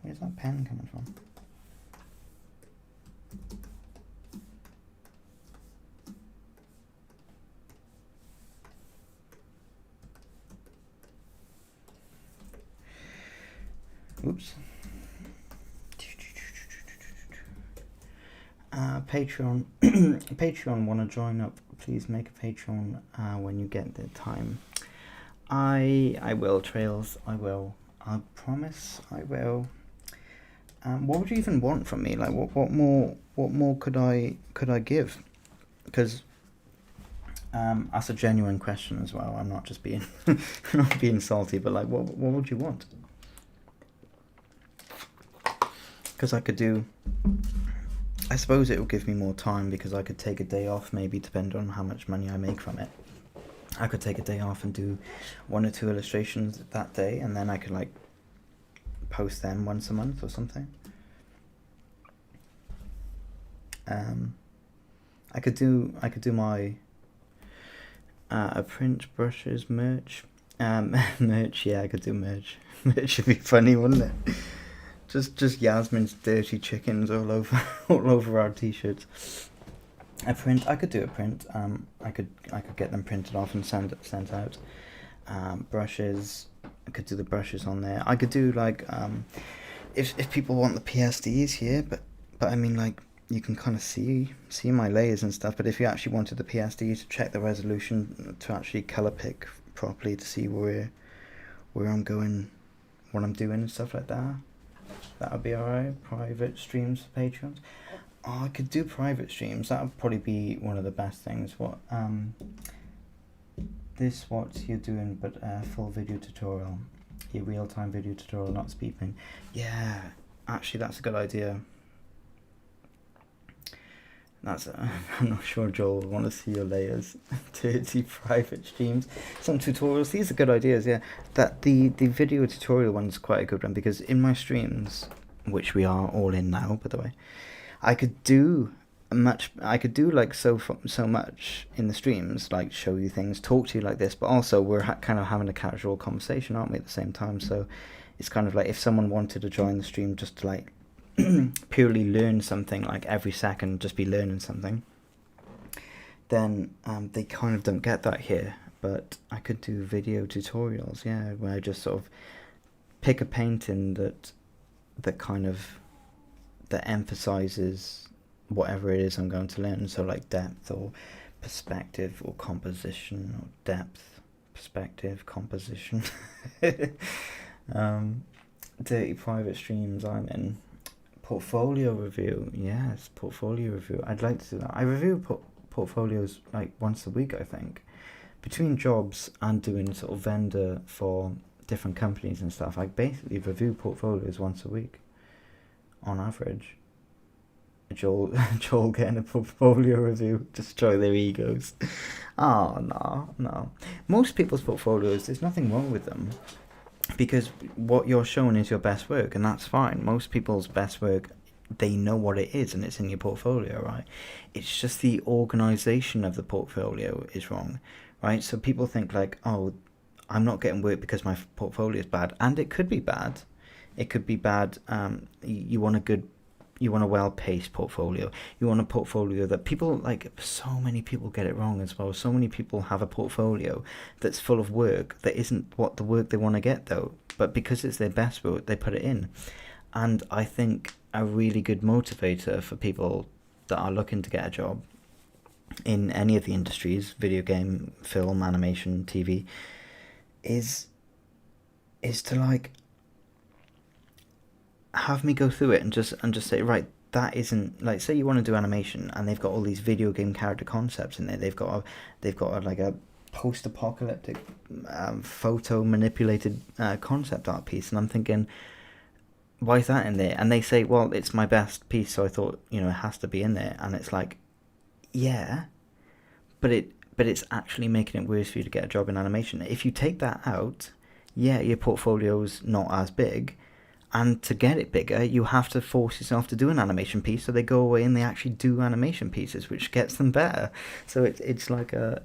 Where's that pen coming from? Oops. Patreon. Patreon, want to join up? Please make a Patreon when you get the time. I will, Trails. I will. I promise I will. What would you even want from me? Like, what more could I give? Because that's a genuine question as well. I'm not just being not being salty, but like, what would you want? Because I could do. I suppose it will give me more time because I could take a day off, maybe depending on how much money I make from it. I could take a day off and do 1 or 2 illustrations that day, and then I could like post them once a month or something. I could do my print brushes merch. Merch, yeah, I could do merch. Merch would be funny, wouldn't it? Just Yasmin's dirty chickens all over our t-shirts. I could do a print. I could get them printed off and sent out. Brushes, I could do the brushes on there. I could do like if people want the PSDs here, but I mean, like, you can kind of see my layers and stuff. But if you actually wanted the PSD to check the resolution, to actually color pick properly, to see where I'm going, what I'm doing and stuff like that, that would be alright. Private streams for patrons. Oh, I could do private streams. That would probably be one of the best things. What you're doing, but full video tutorial. Your real-time video tutorial, not speaking. Yeah, actually that's a good idea. I'm not sure Joel would want to see your layers. Dirty private streams, some tutorials. These are good ideas. Yeah, that the video tutorial one's quite a good one, because in my streams, which we are all in now, by the way, I could do I could do like so much in the streams, like show you things, talk to you like this, but also we're kind of having a casual conversation, aren't we, at the same time? So it's kind of like if someone wanted to join the stream just to like purely learn something, like every second just be learning something, then they kind of don't get that here. But I could do video tutorials, yeah, where I just sort of pick a painting that kind of that emphasizes whatever it is I'm going to learn. So like depth or perspective or composition, or depth, perspective, composition. Dirty private streams I'm in. Portfolio review, yes, portfolio review. I'd like to do that. I review portfolios like once a week, I think. Between jobs and doing sort of vendor for different companies and stuff, I basically review portfolios once a week, on average. Joel getting a portfolio review, destroy their egos. Oh, no. Most people's portfolios, there's nothing wrong with them, because what you're showing is your best work, and that's fine. Most people's best work, they know what it is, and it's in your portfolio, right? It's just the organisation of the portfolio is wrong, right? So people think like, oh, I'm not getting work because my portfolio is bad, and it could be bad. It could be bad. You want a well-paced portfolio. You want a portfolio that people like. So many people get it wrong as well. So many people have a portfolio that's full of work that isn't what the work they want to get though. But because it's their best work, they put it in. And I think a really good motivator for people that are looking to get a job in any of the industries, video game, film, animation, TV, is to like have me go through it and just say, right, that isn't, like, say you want to do animation and they've got all these video game character concepts in there. They've got like a post-apocalyptic photo manipulated concept art piece, and I'm thinking, why is that in there? And they say, well, it's my best piece, so I thought, it has to be in there. And it's like, yeah, but it's actually making it worse for you to get a job in animation. If you take that out, yeah, your portfolio's not as big. And to get it bigger, you have to force yourself to do an animation piece. So they go away and they actually do animation pieces, which gets them better. So it's like a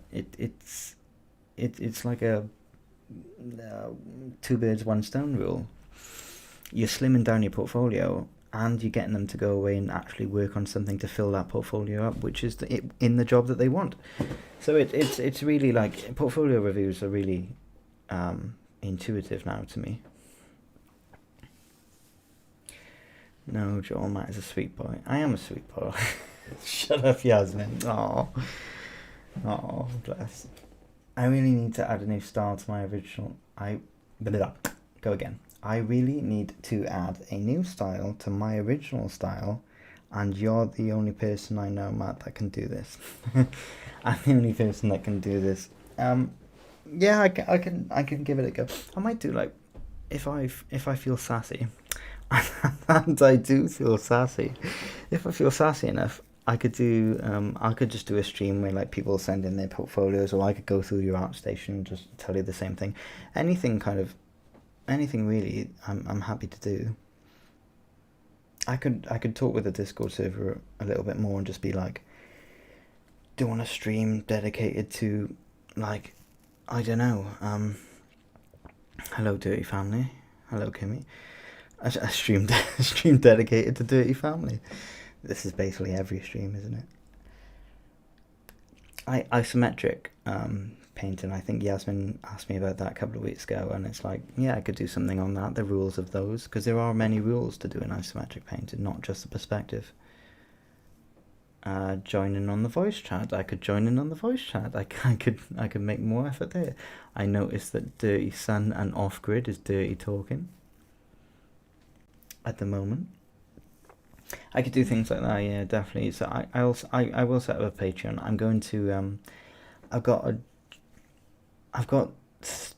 two birds one stone rule. You're slimming down your portfolio, and you're getting them to go away and actually work on something to fill that portfolio up, which is in the job that they want. So it's really like, portfolio reviews are really intuitive now to me. No, Joel, Matt is a sweet boy. I am a sweet boy. Shut up, Yasmin. Oh, bless. I really need to add a new style to my original. Go again. I really need to add a new style to my original style, and you're the only person I know, Matt, that can do this. I'm the only person that can do this. Yeah, I can give it a go. I might do like, if I feel sassy. And I do feel sassy. If I feel sassy enough, I could just do a stream where like people send in their portfolios, or I could go through your ArtStation and just tell you the same thing. Anything really, I'm happy to do. I could talk with the Discord server a little bit more and just be like, do you want a stream dedicated to, like, I don't know, hello Dirty Family, hello Kimmy. A stream dedicated to Dirty Family. This is basically every stream, isn't it? Isometric painting. I think Yasmin asked me about that a couple of weeks ago, and it's like, yeah, I could do something on that. The rules of those, because there are many rules to do an isometric painting, not just the perspective. Joining on the voice chat. I could join in on the voice chat. I could make more effort there. I noticed that Dirty Sun and Off Grid is Dirty Talking at the moment. I could do things like that, yeah, definitely. So I will set up a Patreon. I'm going to I've got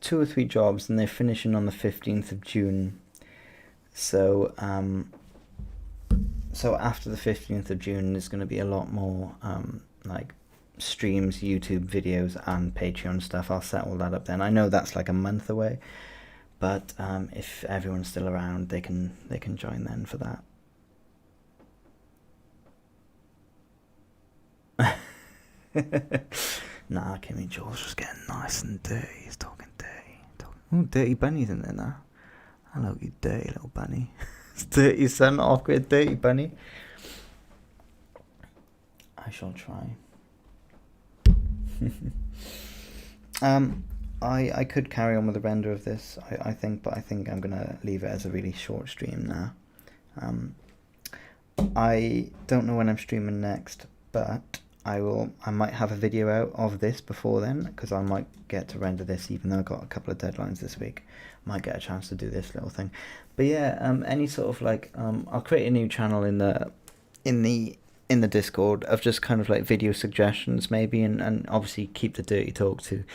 2 or 3 jobs, and they're finishing on the 15th of June. So so after the 15th of June, there's going to be a lot more like streams, YouTube videos, and Patreon stuff. I'll set all that up then. I know that's like a month away, but if everyone's still around, they can join then for that. Nah, Kimmy Joel's just getting nice and dirty. He's talking dirty. Oh, Dirty Bunny's in there now. Hello, you dirty little bunny. It's Dirty Son, awkward Dirty Bunny. I shall try. I could carry on with the render of this, I think, but I think I'm gonna leave it as a really short stream now. I don't know when I'm streaming next, but I might have a video out of this before then, because I might get to render this, even though I've got a couple of deadlines this week. Might get a chance to do this little thing. But yeah, any sort of like, I'll create a new channel in the Discord of just kind of like video suggestions maybe, and obviously keep the dirty talk to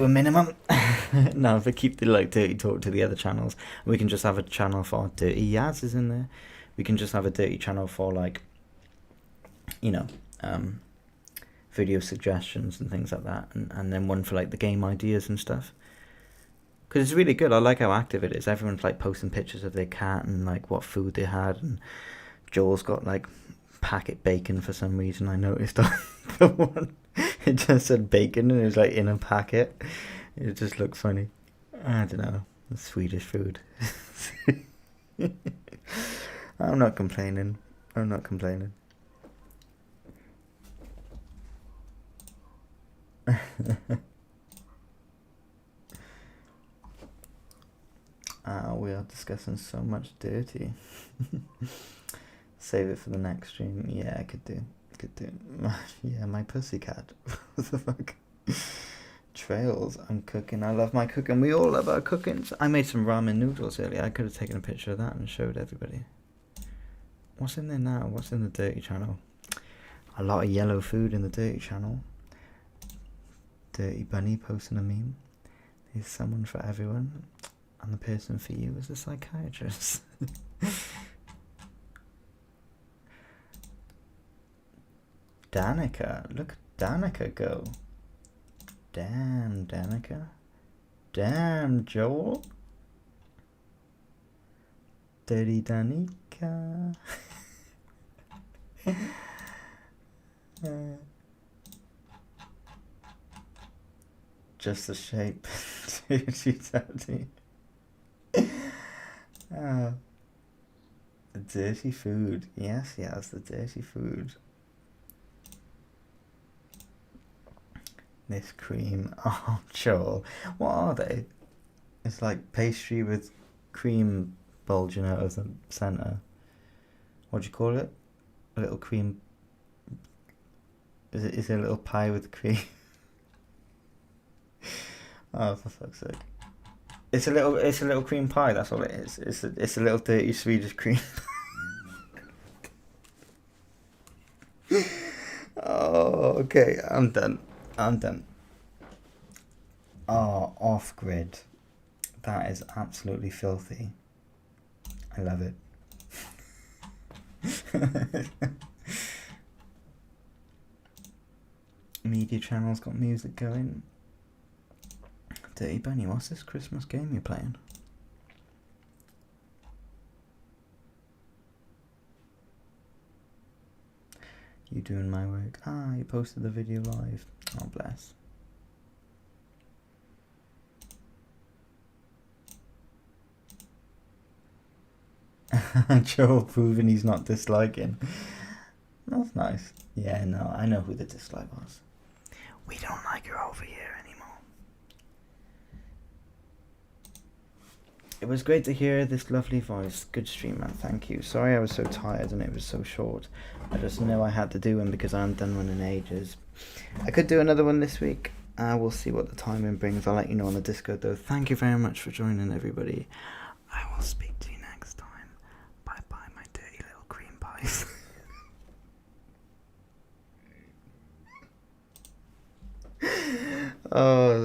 a minimum. No, but keep the like dirty talk to the other channels. We can just have a channel for Dirty Yaz is in there. We can just have a dirty channel for like, you know, video suggestions and things like that, and then one for like the game ideas and stuff. Because it's really good. I like how active it is. Everyone's like posting pictures of their cat and like what food they had, and Joel's got like packet bacon for some reason. I noticed on the one it just said bacon and it was like in a packet. It just looked funny. I don't know. The Swedish food. I'm not complaining. We are discussing so much dirty. Save it for the next stream. Yeah, I could do. Yeah, my pussycat. What the fuck? Trails. I'm cooking. I love my cooking. We all love our cooking. I made some ramen noodles earlier. I could have taken a picture of that and showed everybody. What's in there now? What's in the dirty channel? A lot of yellow food in the dirty channel. Dirty Bunny posting a meme. There's someone for everyone. And the person for you is a psychiatrist. Danica. Look at Danica go. Damn, Danica. Damn, Joel. Dirty Danica. Just the shape. She's dirty. The dirty food. Yes, the dirty food. This cream. Oh, Joel. What are they? It's like pastry with cream bulging out of the centre. What do you call it? A little cream. Is it a little pie with cream? Oh, for fuck's sake. It's a little cream pie, that's all it is. It's a little dirty Swedish cream. Oh, okay, I'm done. Oh, off grid. That is absolutely filthy. I love it. Media channel's got music going. Dirty Bunny, what's this Christmas game you're playing? You doing my work? Ah, you posted the video live. Oh, bless. Joe proving he's not disliking. That's nice. Yeah, no, I know who the dislike was. We don't like her over here anymore. It was great to hear this lovely voice. Good stream, man. Thank you. Sorry I was so tired and it was so short. I just knew I had to do one because I haven't done one in ages. I could do another one this week. We'll see what the timing brings. I'll let you know on the Discord though. Thank you very much for joining, everybody. I will speak to you next time. Bye bye, my dirty little cream pies. Oh,